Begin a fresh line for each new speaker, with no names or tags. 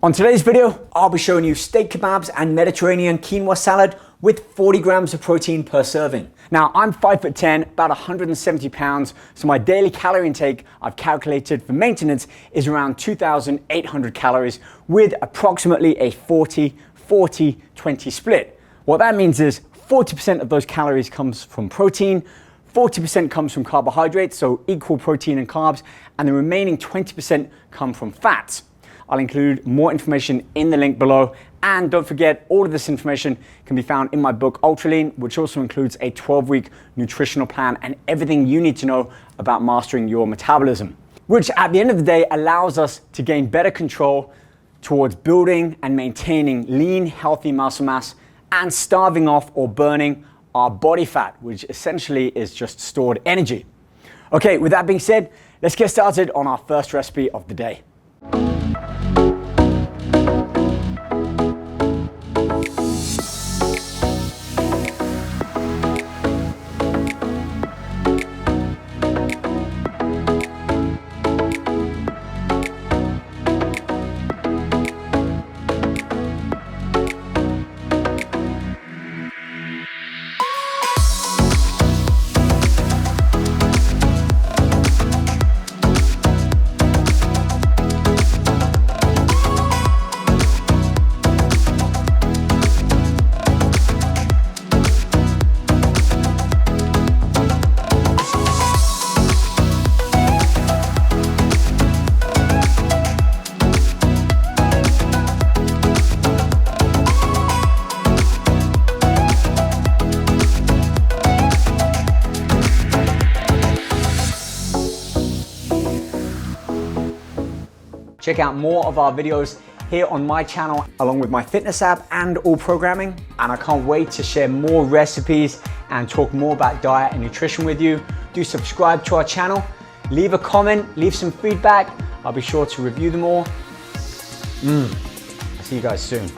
On today's video, I'll be showing you steak kebabs and Mediterranean quinoa salad with 40 grams of protein per serving. Now, I'm 5'10", about 170 pounds, so my daily calorie intake I've calculated for maintenance is around 2,800 calories with approximately a 40-40-20 split. What that means is 40% of those calories comes from protein, 40% comes from carbohydrates, so equal protein and carbs, and the remaining 20% come from fats. I'll include more information in the link below, and don't forget, all of this information can be found in my book Ultra Lean, which also includes a 12-week nutritional plan and everything you need to know about mastering your metabolism, which at the end of the day allows us to gain better control towards building and maintaining lean, healthy muscle mass and starving off or burning our body fat, which essentially is just stored energy. Okay, with that being said, let's get started on our first recipe of the day. Check out more of our videos here on my channel, along with my fitness app and all programming. And I can't wait to share more recipes and talk more about diet and nutrition with you. Do subscribe to our channel, leave a comment, leave some feedback. I'll be sure to review them all. See you guys soon.